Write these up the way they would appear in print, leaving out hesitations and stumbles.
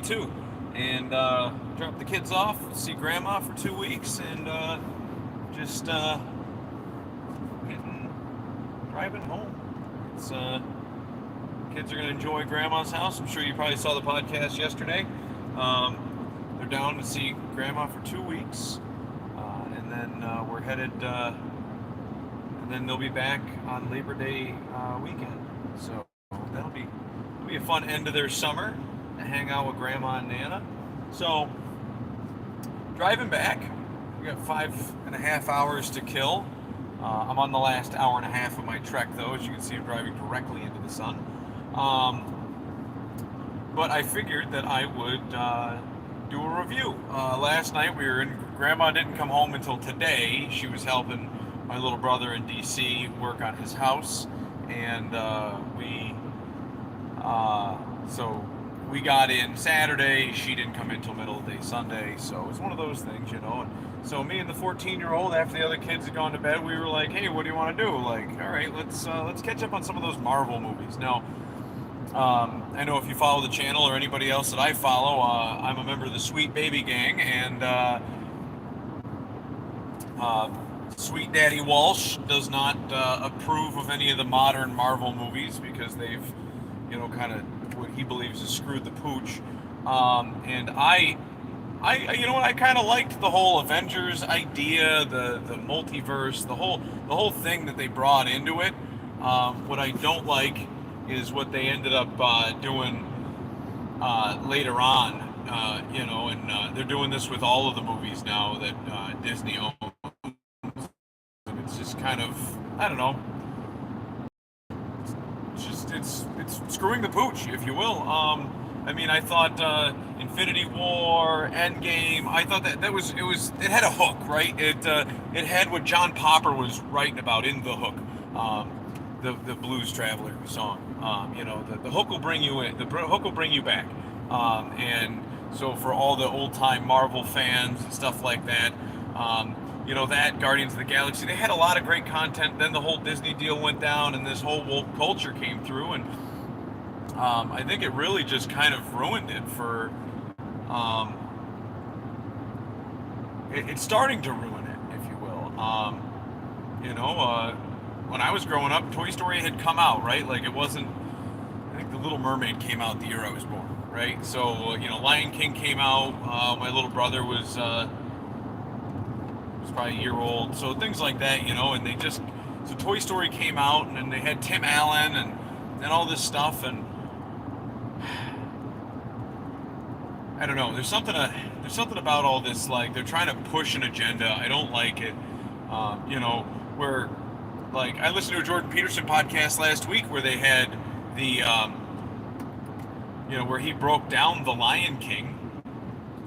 Life22 and drop the kids off, see Grandma for 2 weeks, and just driving home. It's Kids are going to enjoy Grandma's house. I'm sure you probably saw the podcast yesterday. They're down to see Grandma for 2 weeks, and then we're headed. And then they'll be back on Labor Day weekend. So that'll be a fun end of their summer to hang out with Grandma and Nana. So driving back, we got 5.5 hours to kill. I'm on the last hour and a half of my trek, though. As you can see, I'm driving directly into the sun. But I figured that I would do a review. Last night Grandma didn't come home until today. She was helping my little brother in DC work on his house, and so we got in Saturday. She didn't come in till middle of the day Sunday, so it's one of those things, And so me and the 14-year-old, after the other kids had gone to bed, we were like, "Hey, what do you want to do?" Like, all right, let's catch up on some of those Marvel movies. Now, I know if you follow the channel or anybody else that I follow, I'm a member of the Sweet Baby Gang, and Sweet Daddy Walsh does not approve of any of the modern Marvel movies because they've, kind of what he believes is screwed the pooch. And I kind of liked the whole Avengers idea, the multiverse, the whole thing that they brought into it. What I don't like is what they ended up doing later on. And they're doing this with all of the movies now that Disney owns. It's just kind of, I don't know. It's screwing the pooch, if you will. I thought Infinity War, Endgame. I thought that it had a hook, right? It had what John Popper was writing about in The Hook, the Blues Traveler song. The hook will bring you in. The hook will bring you back. And so for all the old time Marvel fans and stuff like that. That Guardians of the Galaxy, they had a lot of great content. Then the whole Disney deal went down, and this whole woke culture came through, and I think it really just kind of ruined it for. It's starting to ruin it, if you will. When I was growing up, Toy Story had come out, right? Like it wasn't. I think The Little Mermaid came out the year I was born, right? So Lion King came out. My little brother was probably a year old, so things like that, and so Toy Story came out, and then they had Tim Allen and all this stuff, and I don't know, there's something about all this, like they're trying to push an agenda. I don't like it. Where like I listened to a Jordan Peterson podcast last week where they had the where he broke down the Lion King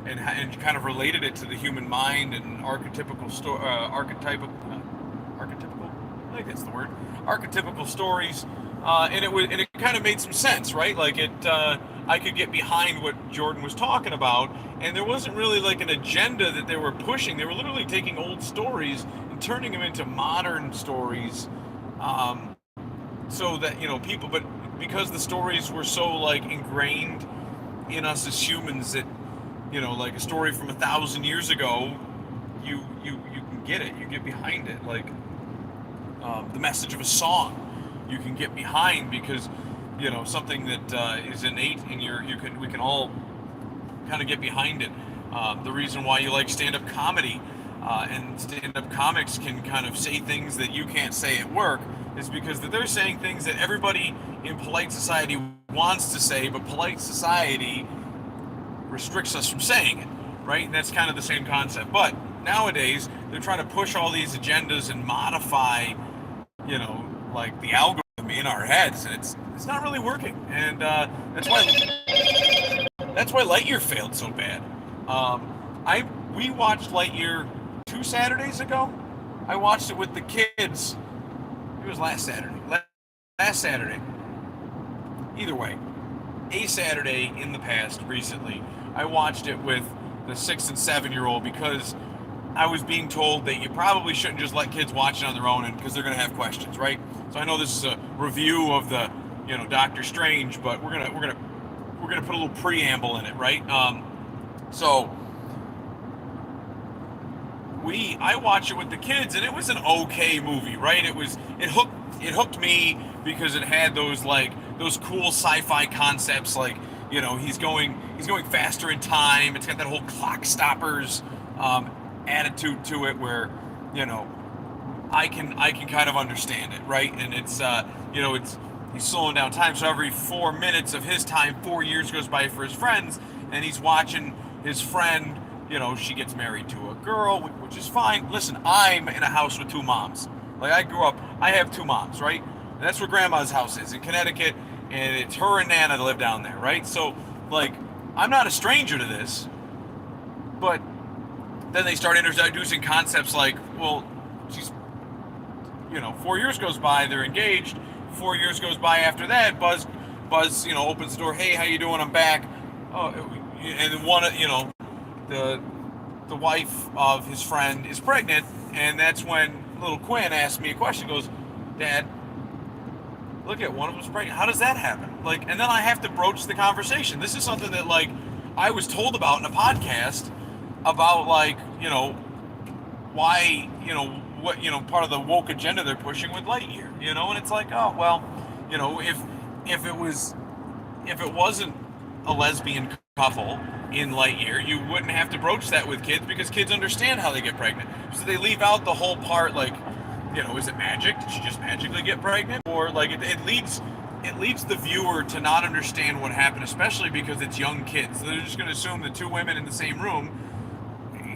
and kind of related it to the human mind and archetypical, I think that's the word, archetypical stories, and it kind of made some sense, right? Like I could get behind what Jordan was talking about, and there wasn't really like an agenda that they were pushing. They were literally taking old stories and turning them into modern stories, so that people, but because the stories were so like ingrained in us as humans that. Like a story from 1,000 years ago, you can get it. You get behind it. Like the message of a song, you can get behind because something that is innate in we can all kind of get behind it. The reason why you like stand-up comedy and stand-up comics can kind of say things that you can't say at work is because they're saying things that everybody in polite society wants to say, but polite society restricts us from saying it, right? And that's kind of the same concept. But nowadays, they're trying to push all these agendas and modify, like the algorithm in our heads, and it's not really working. And that's why Lightyear failed so bad. We watched Lightyear 2 Saturdays ago. I watched it with the kids. It was last Saturday. Either way, a Saturday in the past recently, I watched it with the 6 and 7-year-old because I was being told that you probably shouldn't just let kids watch it on their own, and because they're going to have questions, right? So I know this is a review of the, Doctor Strange, but we're we're gonna put a little preamble in it, right? So I watched it with the kids, and it was an okay movie, right? It hooked me because it had those cool sci-fi concepts, like, he's going faster in time. It's got that whole clock stoppers attitude to it, where you know I can kind of understand it, right? And it's he's slowing down time, so every 4 minutes of his time, 4 years goes by for his friends, and he's watching his friend. She gets married to a girl, which is fine. Listen, I'm in a house with two moms. Like, I grew up, I have two moms, right? And that's where Grandma's house is, in Connecticut, and it's her and Nana that live down there, right? So, like, I'm not a stranger to this, but then they start introducing concepts like, well, she's, 4 years goes by, they're engaged. 4 years goes by after that. Buzz, opens the door. Hey, how you doing? I'm back. Oh, and then the wife of his friend is pregnant, and that's when little Quinn asked me a question. Goes, Dad, look at one of them's pregnant. How does that happen? Like, and then I have to broach the conversation. This is something that, like, I was told about in a podcast about, like, why, what, part of the woke agenda they're pushing with Lightyear, and it's like, oh, well, if it wasn't a lesbian couple in Lightyear, you wouldn't have to broach that with kids, because kids understand how they get pregnant. So they leave out the whole part, like, is it magic? Did she just magically get pregnant? Or, like, it leads the viewer to not understand what happened, especially because it's young kids. So they're just going to assume that two women in the same room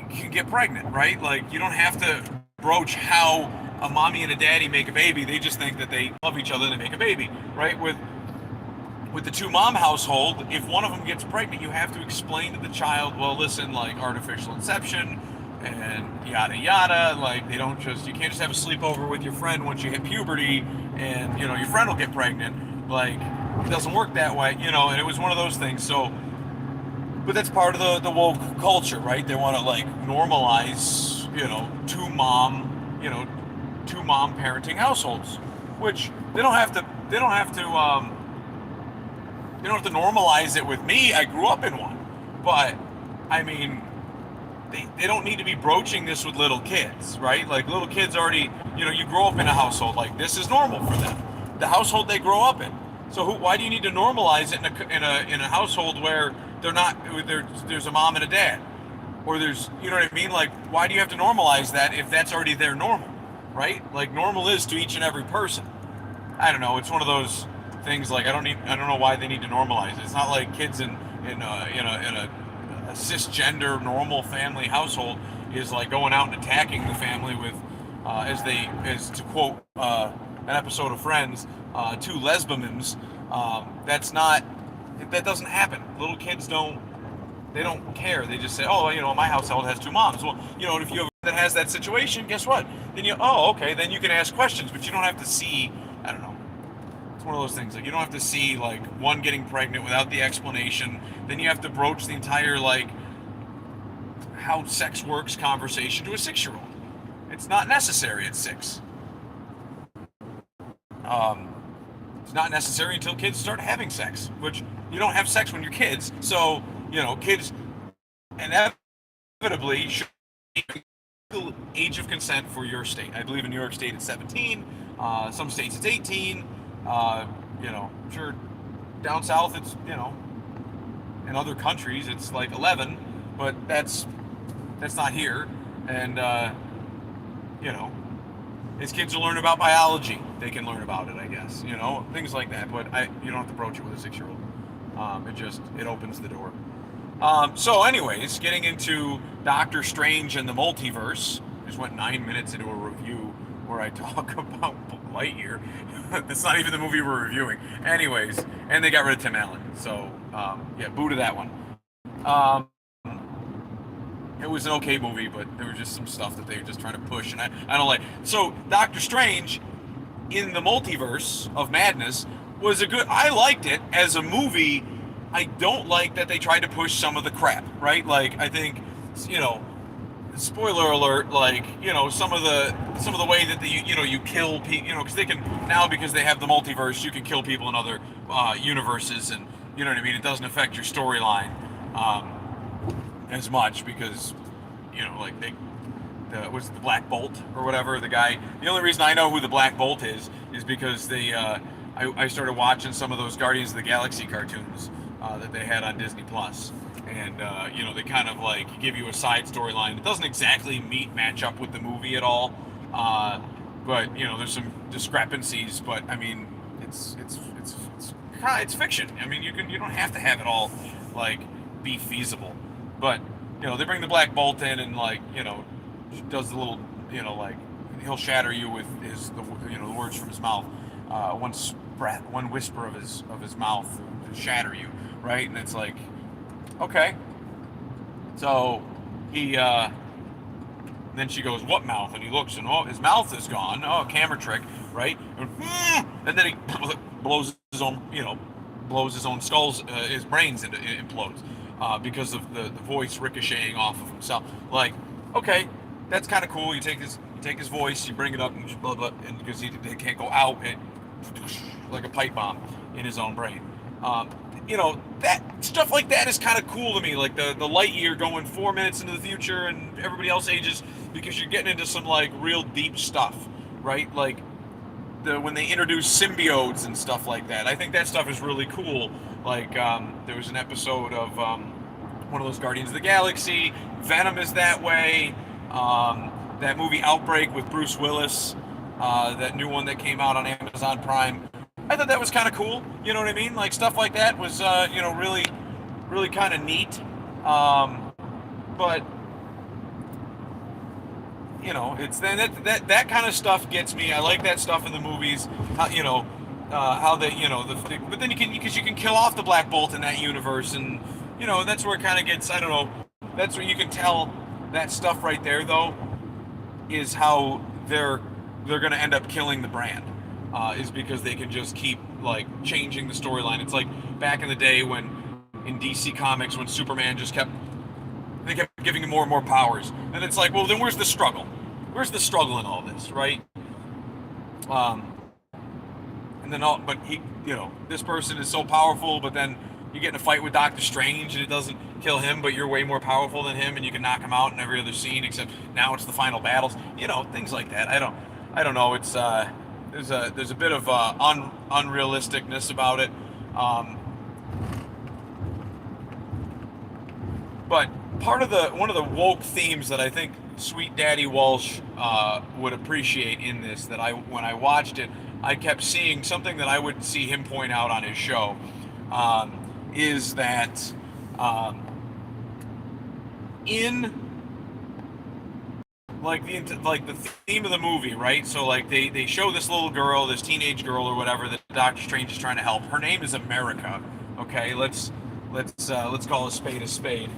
can get pregnant, right? Like, you don't have to broach how a mommy and a daddy make a baby. They just think that they love each other and they make a baby, right? With the two mom household, if one of them gets pregnant, you have to explain to the child, well, listen, like, artificial inception and yada yada. Like, you can't just have a sleepover with your friend once you hit puberty and your friend will get pregnant. Like, it doesn't work that way, and it was one of those things. So, but that's part of the woke culture, right? They want to, like, normalize two mom parenting households, which they don't have to normalize it with me. I grew up in one. But, I mean, they don't need to be broaching this with little kids, right? Like, little kids already, you grow up in a household, like, this is normal for them. The household they grow up in. So why do you need to normalize it in a household where there's a mom and a dad? Or there's, you know what I mean? Like, why do you have to normalize that if that's already their normal, right? Like, normal is to each and every person. I don't know. It's one of those things, like, I don't know why they need to normalize it. It's not like kids in a cisgender normal family household is, like, going out and attacking the family with, as to quote an episode of Friends, two lesbians. That doesn't happen. Little kids don't care. They just say, oh, my household has two moms. Well, and if you have that has that situation, guess what? Then then you can ask questions, but you don't have to see, I don't know. It's one of those things, like, you don't have to see, like, one getting pregnant without the explanation. Then you have to broach the entire, like, how sex works conversation to a 6-year-old. It's not necessary at 6. It's not necessary until kids start having sex, which you don't have sex when you're kids. So, kids inevitably should be the age of consent for your state. I believe in New York State it's 17. Some states it's 18. Sure, down south it's, in other countries it's like 11, but that's not here. And, as kids will learn about biology, they can learn about it, I guess, things like that. But you don't have to broach it with a 6-year-old. It opens the door. So anyways, getting into Doctor Strange and the Multiverse. Just went 9 minutes into a review where I talk about Lightyear. That's not even the movie we're reviewing. Anyways, and they got rid of Tim Allen. So, boo to that one. It was an okay movie, but there was just some stuff that they were just trying to push, and I don't like. So, Doctor Strange in the Multiverse of Madness was I liked it as a movie. I don't like that they tried to push some of the crap, right? Like, I think, spoiler alert, like, some of the way that you kill people, because they can now, because they have the multiverse, you can kill people in other universes, and You know what I mean? It doesn't affect your storyline as much because like was it the Black Bolt or whatever, the guy. The only reason I know who the Black Bolt is because I started watching some of those Guardians of the Galaxy cartoons that they had on Disney Plus, and they kind of like give you a side storyline. It doesn't exactly match up with the movie at all, but there's some discrepancies. But I mean, it's fiction. I mean, you don't have to have it all like be feasible, but they bring the Black Bolt in and like does the little like he'll shatter you with the words from his mouth, one whisper of his mouth will shatter you, right? And it's like, okay, so he then she goes, what mouth? And he looks and his mouth is gone. Oh, camera trick, right? And then he blows his own skull's his brains implodes because of the voice ricocheting off of himself. Like, okay, that's kind of cool. You take his voice, you bring it up, and blah blah, and because he can't go out, like a pipe bomb in his own brain. That stuff like that is kind of cool to me. Like the light year going 4 minutes into the future, and everybody else ages, because you're getting into some like real deep stuff, right? Like when they introduce symbiotes and stuff like that. I think that stuff is really cool. Like there was an episode of one of those Guardians of the Galaxy. Venom is that way. That movie Outbreak with Bruce Willis, that new one that came out on Amazon Prime. I thought that was kind of cool. You know what I mean? Like stuff like that was really, really kind of neat. But it's then that kind of stuff gets me. I like that stuff in the movies. How they but then you can kill off the Black Bolt in that universe, and that's where it kind of gets. I don't know. That's where you can tell that stuff right there, though, is how they're going to end up killing the brand. Is because they can just keep like changing the storyline. It's like back in the day when in DC Comics when Superman just kept giving him more and more powers, and it's like, well, then where's the struggle? Where's the struggle in all this, right? And then but he, this person is so powerful, but then you get in a fight with Doctor Strange and it doesn't kill him, but you're way more powerful than him and you can knock him out in every other scene, except now it's the final battles. Things like that. I don't know. It's there's a bit of unrealisticness about it. But one of the woke themes that I think Sweet Daddy Walsh would appreciate in this, that when I watched it, I kept seeing something that I would see him point out on his show, is that in like the theme of the movie, right? So like they show this little girl, this teenage girl or whatever, that Doctor Strange is trying to help. Her name is America. Okay, let's call a spade a spade.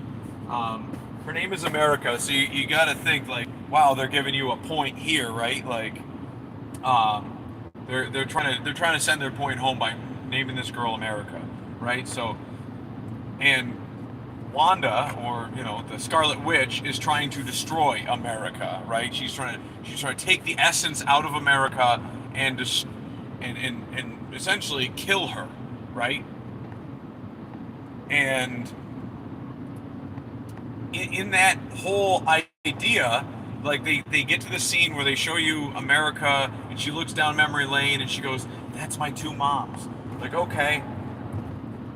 Her name is America, so you got to think like, wow, they're giving you a point here, right? Like, they're trying to send their point home by naming this girl America, right? So, and Wanda, or the Scarlet Witch, is trying to destroy America, right? She's trying to take the essence out of America and essentially kill her, right? And in that whole idea, like they get to the scene where they show you America and she looks down memory lane and she goes, "That's my two moms." Like, okay,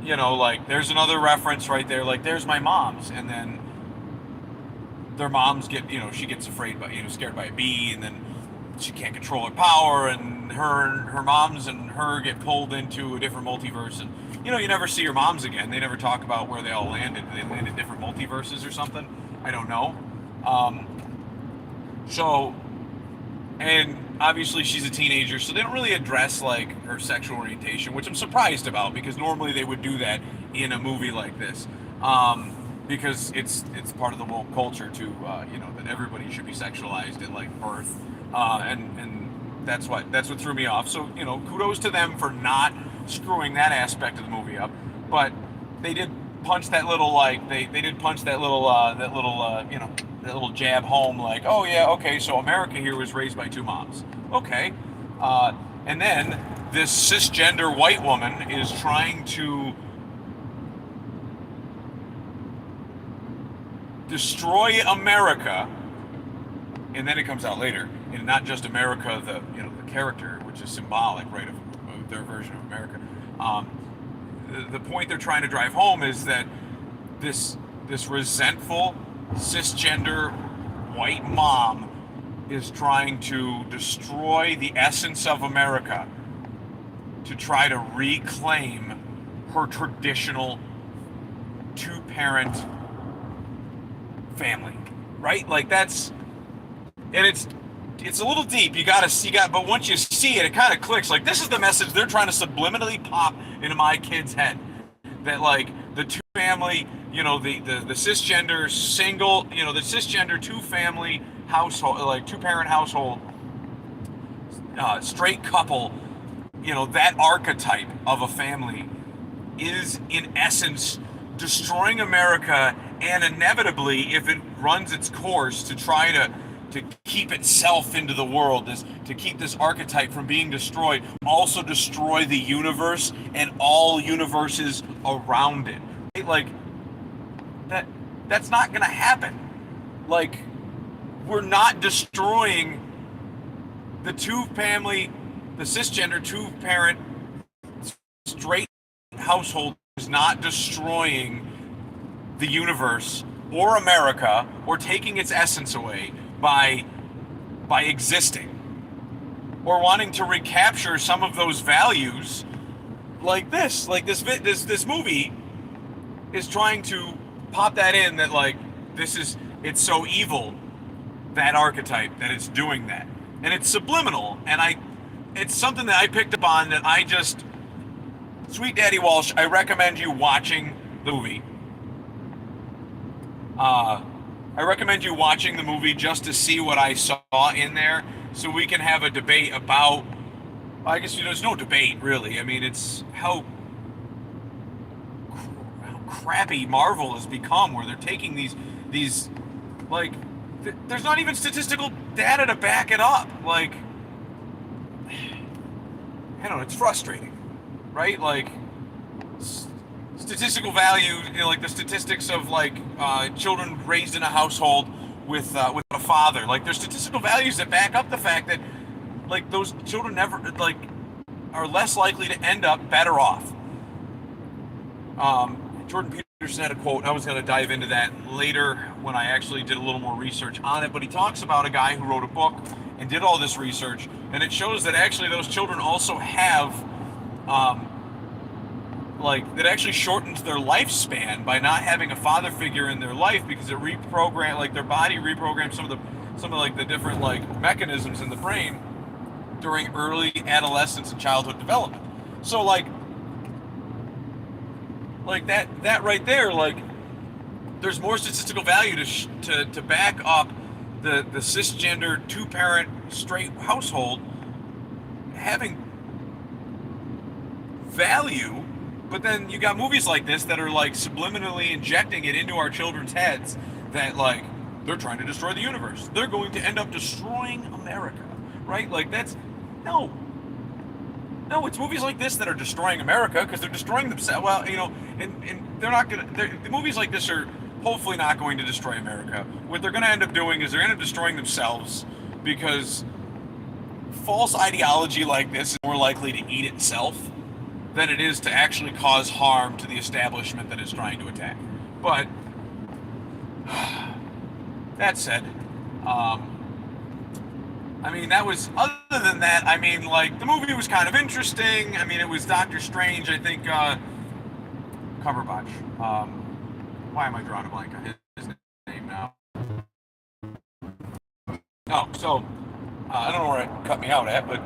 like there's another reference right there. Like, there's my moms, and then their moms get, she gets afraid scared by a bee, and then she can't control her power, and her moms and her get pulled into a different multiverse, and you never see your moms again. They never talk about where they all landed. They landed different multiverses or something. I don't know. So, and obviously she's a teenager, so they don't really address like her sexual orientation, which I'm surprised about, because normally they would do that in a movie like this, because it's part of the woke culture to that everybody should be sexualized at like birth, and that's what threw me off. So kudos to them for not screwing that aspect of the movie up, but they did punch that little that little jab home, like, oh yeah, okay, so America here was raised by two moms. Okay. And then this cisgender white woman is trying to destroy America, and then it comes out later, and not just America, the character, which is symbolic, right, of their version of America. The point they're trying to drive home is that this resentful cisgender white mom is trying to destroy the essence of America to try to reclaim her traditional two-parent family, right? Like that's, and it's a little deep. You gotta see, but once you see it, it kind of clicks. Like this is the message they're trying to subliminally pop into my kid's head. That like the two family, the cisgender single, the cisgender two family household, like two parent household, straight couple, that archetype of a family is in essence destroying America, and inevitably, if it runs its course to try to keep itself into the world, to keep this archetype from being destroyed, also destroy the universe and all universes around it. Right? Like that's not gonna happen. Like we're not destroying the cisgender two parent straight household is not destroying the universe or America or taking its essence away by existing or wanting to recapture some of those values. This movie is trying to pop that in, that like it's so evil, that archetype, that it's doing that, and it's subliminal, and it's something that I picked up on, that Sweet Daddy Walsh, I recommend you watching the movie. I recommend you watching the movie just to see what I saw in there, so we can have a debate about. I guess there's no debate really. I mean, it's how crappy Marvel has become, where they're taking these like there's not even statistical data to back it up. Like, I don't know, it's frustrating, right? Like statistical value, like the statistics of like children raised in a household with a father. Like there's statistical values that back up the fact that like those children never like are less likely to end up better off. Jordan Peterson had a quote, and I was going to dive into that later when I actually did a little more research on it, but he talks about a guy who wrote a book and did all this research, and it shows that actually those children also have that actually shortens their lifespan by not having a father figure in their life, because it reprograms, like their body reprograms some of like the different like mechanisms in the brain during early adolescence and childhood development. So like that right there, like there's more statistical value to back up the cisgender two parent straight household having value. But then you got movies like this that are like subliminally injecting it into our children's heads that like they're trying to destroy the universe. They're going to end up destroying America, right? Like that's no, it's movies like this that are destroying America, because they're destroying themselves. Well, and they're not gonna. The movies like this are hopefully not going to destroy America. What they're going to end up doing is they're going to end up destroying themselves, because false ideology like this is more likely to eat itself than it is to actually cause harm to the establishment that it's trying to attack. But that said, I mean, that was, other than that, I mean, like, the movie was kind of interesting. I mean, it was Doctor Strange, I think, Cumberbatch. Why am I drawing a blank on his name now? Oh, so, I don't know where it cut me out at, but,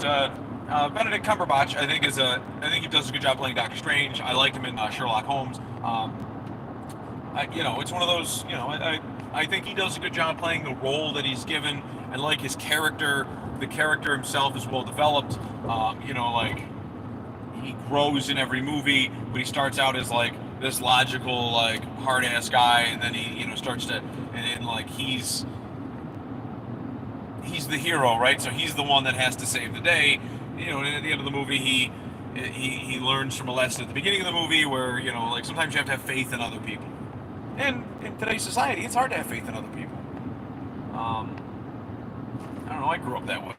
Benedict Cumberbatch, I think he does a good job playing Doctor Strange. I liked him in Sherlock Holmes. It's one of those. I think he does a good job playing the role that he's given, and like his character, the character himself is well developed. Like he grows in every movie, but he starts out as like this logical, like hard ass guy, and then he starts to, and like he's the hero, right? So he's the one that has to save the day. And at the end of the movie, he learns from a lesson at the beginning of the movie where, like sometimes you have to have faith in other people. And in today's society, it's hard to have faith in other people. I don't know. I grew up that way.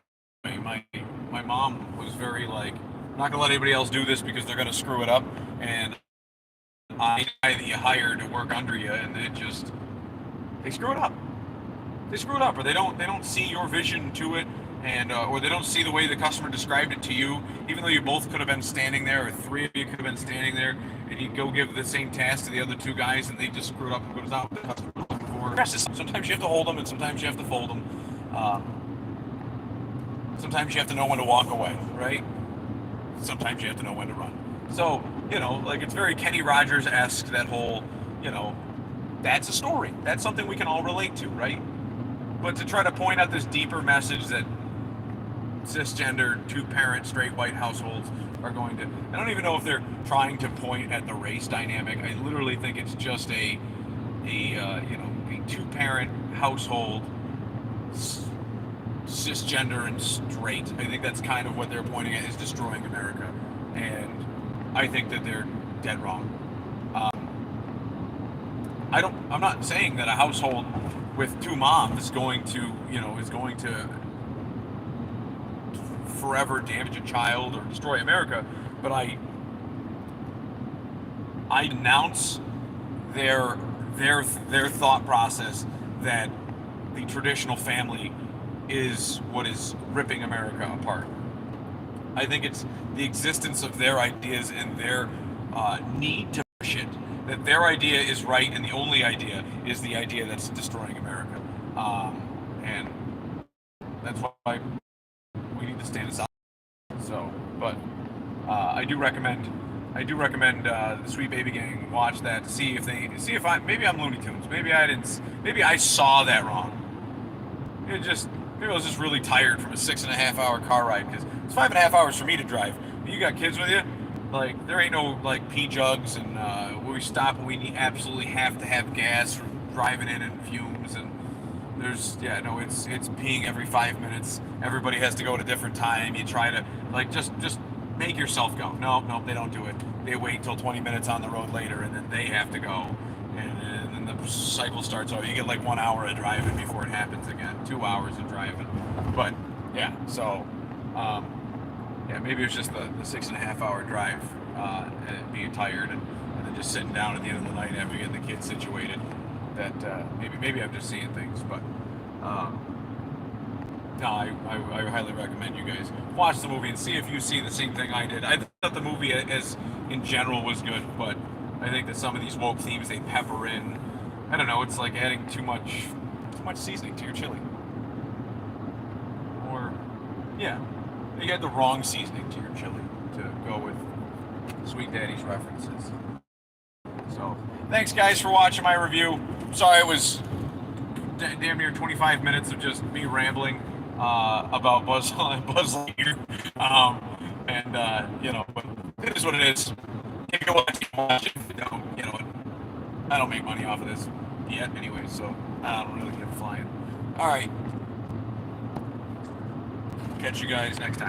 My mom was very like, I'm not gonna let anybody else do this because they're gonna screw it up, and I that you hire to work under you, and they screw it up. They screw it up, or they don't see your vision to it, and or they don't see the way the customer described it to you. Even though you both could have been standing there, or three of you could have been standing there, and you go give the same task to the other two guys, and they just screwed up and goes out with the customer looking for. Sometimes you have to hold them, and sometimes you have to fold them. Sometimes you have to know when to walk away, right? Sometimes you have to know when to run. So, like it's very Kenny Rogers-esque, that whole, you know, that's a story. That's something we can all relate to, right? But to try to point out this deeper message that cisgender, two-parent, straight white households are going to, I don't even know if they're trying to point at the race dynamic. I literally think it's just a two-parent household, cisgender and straight. I think that's kind of what they're pointing at, is destroying America, and I think that they're dead wrong. I'm not saying that a household with two moms is going to forever damage a child or destroy America, but I denounce their thought process that the traditional family is what is ripping America apart. I think it's the existence of their ideas and their need to push it, that their idea is right and the only idea is the idea that's destroying America. And that's why we need to stand aside. So, but I do recommend the Sweet Baby Gang watch that to see if maybe I'm Looney Tunes. Maybe I saw that wrong. Maybe I was just really tired from a 6.5 hour car ride, because it's 5.5 hours for me to drive. You got kids with you, like there ain't no like pee jugs, and where we stop and we absolutely have to have gas from driving in and fumes, and it's peeing every 5 minutes. Everybody has to go at a different time. You try to like just make yourself go. No, they don't do it. They wait till 20 minutes on the road later, and then they have to go, and then the cycle starts over. You get like 1 hour of driving before it happens again. 2 hours of driving, but yeah. So maybe it's just the 6.5 hour drive, and being tired, and then just sitting down at the end of the night after getting the kids situated. That maybe I'm just seeing things, but no, I highly recommend you guys watch the movie and see if you see the same thing I did. I thought the movie as in general was good, but I think that some of these woke themes they pepper in, I don't know, it's like adding too much seasoning to your chili. Or you had the wrong seasoning to your chili to go with Sweet Daddy's references. So, thanks guys for watching my review. Sorry it was damn near 25 minutes of just me rambling about Buzz Lightyear. But it is what it is. If you watch it, if you don't, I don't make money off of this yet anyway, so I don't really give a flying. Alright. Catch you guys next time.